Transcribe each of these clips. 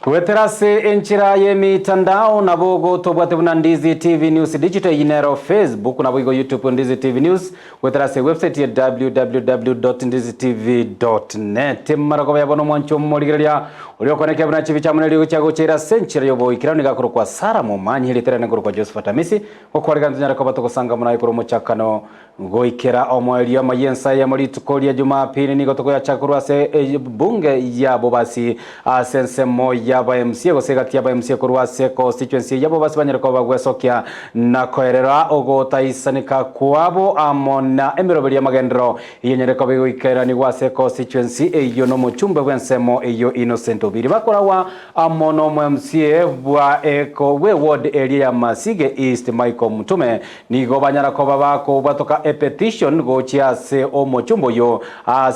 Weterase enchira ye mitandao na bogo tobwate buna Ndizi TV News digital inero Facebook na bogo YouTube Ndizi TV News. Weterase website ya www.ndizitv.net. Marakoba yabono mwancho mmoligeria uliokoneke buna chivi cha muneli uchago chira senchira yobo ikirani gakuru kwa Sara Mumanyi hilitera nguru kwa Josephat Amisi okwaligana nyara koba tokosanga muna ikuru muchakano goikera omwelio mayensa ya molitukolia Jumapili niko toko ya chakurwase bunge ya bobasi sense moya ba MC gosegati ba MC kurwase constituency ya bobasi banyereko bagwesokia na koerera ogotaisanika kwabo amona emiroberi ya magendro yenyereko bigoikera ni gwase constituency eyo no muchumbe bwensemo eyo Innocent Obiri bakorawa amono mu MC bwa eko we ward area ya Masige East Michael Mutume nigo banyarako babako batoka a petition go chiase omochumbo yo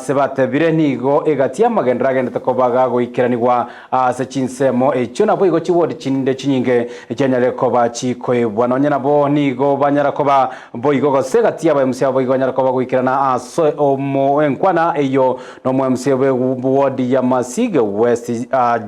sebatebire nigo egatia magendra gende takobaga go ikiranirwa se chinsemo echona boigo chiwodi chinde chinyinge ekyanyale koba chikoebwa nonyana bo nigo banyara koba boigo go segatia ba MC boigo banyara koba go ikirana aso omo enkwana eyo no mo MC ward ya Masige West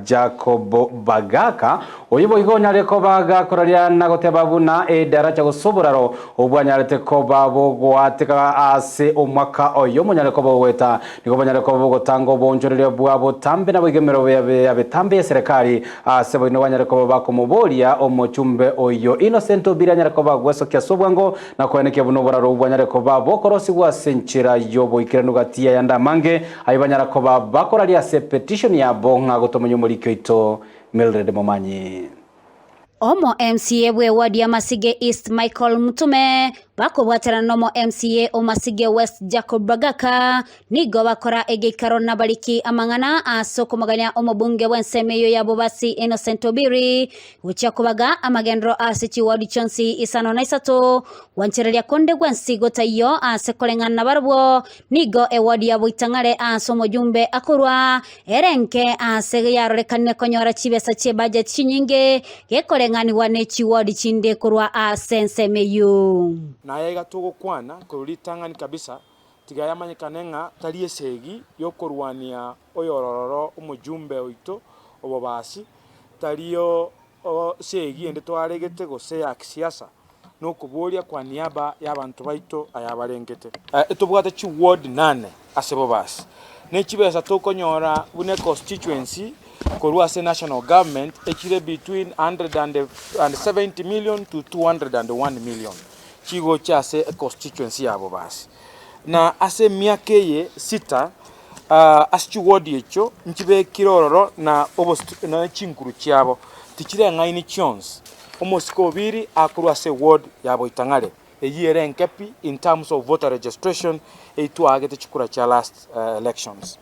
Jacob Bagaka oyo boigo nyale koba ga koralia nagoteba buna edaracha go soboraro obwanyale koba bogo ateka ase omwaka oyo munyale kobo weta niko banyale kobo gotango bonjorere bwabo tambe na bigemero yabe tambe ya serikali ase bo banyale kobo bakomobolia omochumbe oyo Innocent Obiri anyale kobo gweso kya sobwango na kweneke buno boraro banyale kobo bokorosi gwa senchira yobo ikirenugatia yanda mange ayibanyala kobo bakoralia se petition ya bonga gotomonyo mulikyo ito Mildred Momanyi Omo MCA bwe wadi ya Masige East Michael Mutume bako bwatera nomo MCA o Masige West Jacob Bagaka nigo bakora egekaro nabaliki amangana asoko maganya omobunge wensemeyo ya bobasi Innocent Obiri uchakubaga amagendro asichi wadi chonsi isano naisato wancherelia konde gwensi gotayo asekolengana nabarbo nigo wadi ya buitangare asomo jumbe akurwa erenke asege yarorekane konyora chibesa che budget chinyinge yekolengani wanechi wadi chinde kurwa asensemeyo na yega togo kwana kulitangani kabisa tiga yamanyikanenga taliye segi yokorwania oyororo umujumbe oito obobasi taliyo segi ende twaregete gose ya kisiasa no kubolia kwa niaba y'abantu baito ayabarengete etobwate chi ward 8 asebobasi nechibesa tokonyora bune constituency korwase national government ekire between 170 million to 201 million chigo chase constituency yabo basi na ase miake ye sita aschu ward yecho nchibe kirororo na obost na chinkuru cyabo tikire ngaini chons omosiko Obiri akurwase ward yabo itangale eyere enkepi in terms of voter registration eitu agete chikura cha last elections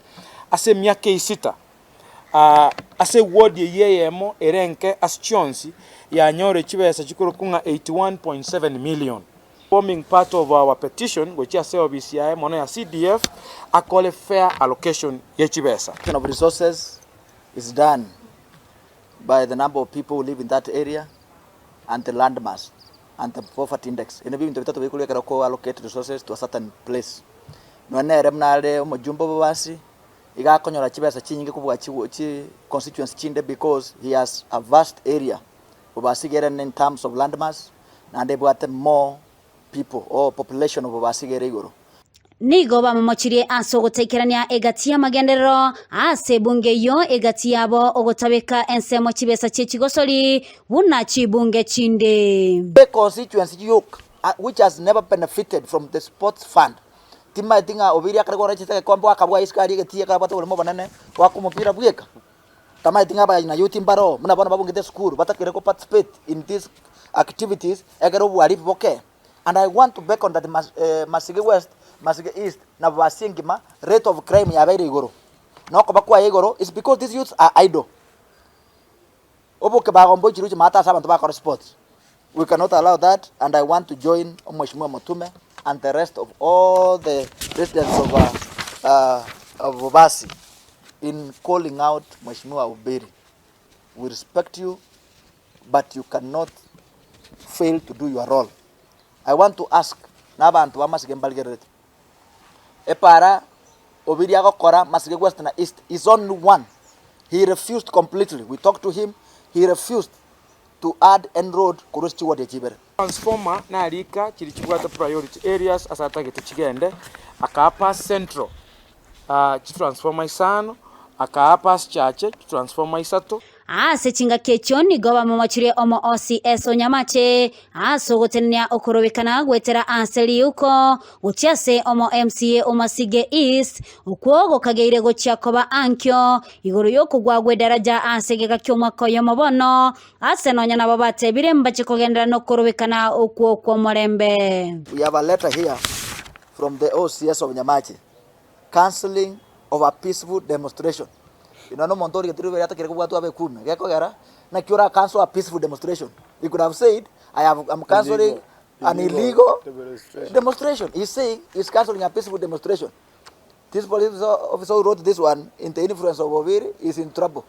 ase miake sita ase ward yeyemo erenke aschonsi ya nyore chibesa chikuru kunga 81.7 million forming part of our petition which is OBCI mono ya CDF a call fair allocation ya chibesa of resources is done by the number of people who live in that area and the land mass and the poverty index ene bintu bitatu bikulu yakara ko allocate resources to a certain place none remnale omujumbo bobasi igakonyora chibesa chinyinge kubwa chi constituency chinde because he has a vast area obasigere in terms of land mass and they brought more people or population of obasigere igoro nigo bamomochirie asogotekerania egatia magendero ase bunge yo egatia abo ogotabeka ensemo chibesa chechigosoli buna chibunge chinde the constituency yoke which has never benefited from the sports fund tima tinga Obiri akaragora chitaka kwambo akabwa iskari getia kabata ulemo banane wakumupira bweka tama tinga ba na youth mbaro muna bana babunge the school batakire ko participate in these activities egero bwari boke and I want to back on that Masige West Masige East na basingima rate of crime ya very igoro noko bakwa igoro is because these youths are idle oboke ba gombo chiruchi mata sabantu ba ko sports we cannot allow that and I want to join Mheshimiwa Mutume and the rest of all the residents of Bobasi in calling out Mheshimiwa Obiri. We respect you, but you cannot fail to do your role. I want to ask n'abantu ba Masige Mbalgerete epara Obiri agokora Masige West na East is only one He refused completely. We talked to him. He refused to add end road kurusti wa Chibere. Transformer na alika kilichibwata priority areas asata gete chigende akapa central transformer isano akapa chache transformer isato sechinga kecho ni goba mamachire omo OCS Onyamache asogotenia okorobekana gwetera anseli uko uchiase omo MCA Omasige East ukwogo kageire gochiakoba ankyo iguru yokugwa gwedaraja asegeka kyomako yomobono asenonya na babate biremba chikogendera no korobekana ukwo kwa morembe. We have a letter here from the OCS of Onyamache cancelling of a peaceful demonstration. No montori que tribe yata kireko watu abe kume geko gara na kiora cancel a peaceful demonstration. He could have said I'm cancelling an illegal demonstration. He's saying he's cancelling a peaceful demonstration. This police officer who wrote this one in the influence of Oviri is in trouble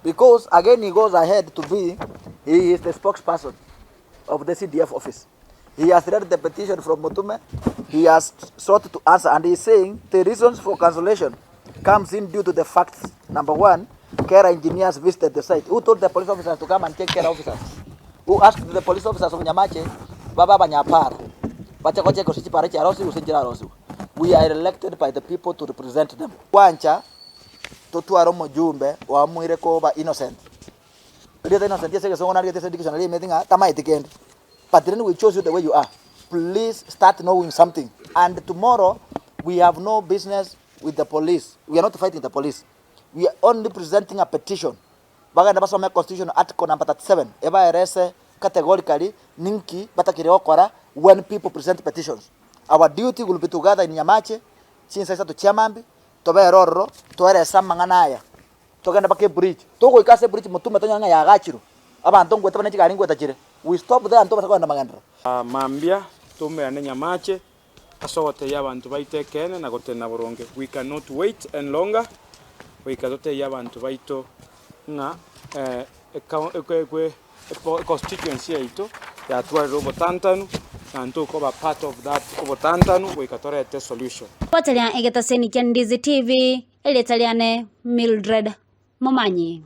because again he goes ahead to be he is the spokesperson of the CDF office. He has read the petition from Mutume. He has sought to answer and he is saying the reasons for cancellation comes in due to the facts. Number one, care engineers visited the site. Who told the police officers to come and take care officers? Who asked the police officers of Nyamache, Baba Banyapara, Bachakoche Kosichi Parachi Arosi, Usinjira Rosu. We are elected by the people to represent them. Wancha, Totu Aromo Jumbe, or Muireko over innocent. The innocent, yes, but then we chose you the way you are. Please start knowing something. And tomorrow, we have no business with the police. We are not fighting the police. We are only presenting a petition. Baga na Constitution article number 37. Eba erese categorically ninki batakire okwara when people present petitions. Our duty will be to gather in Nyamache, since to Chiamambi, to be roro, to eresa manganaya. To ganda bake bridge. To go ikase bridge Mutume to nyanga ya gachiru. Aba antongo gwetaba nechika ringwe tachire. We stop there and to basako na magandra. Mambia tume ane Nyamache asogote y'abantu baitekene na gotena boronge. We cannot wait any longer. We cannot y'abantu baito nga constituency yaito ya twaro botantanu and to cover part of that botantanu we katorete solution. Patalian egeta seni Kendizi TV, Elitaliane Mildred Momanyi.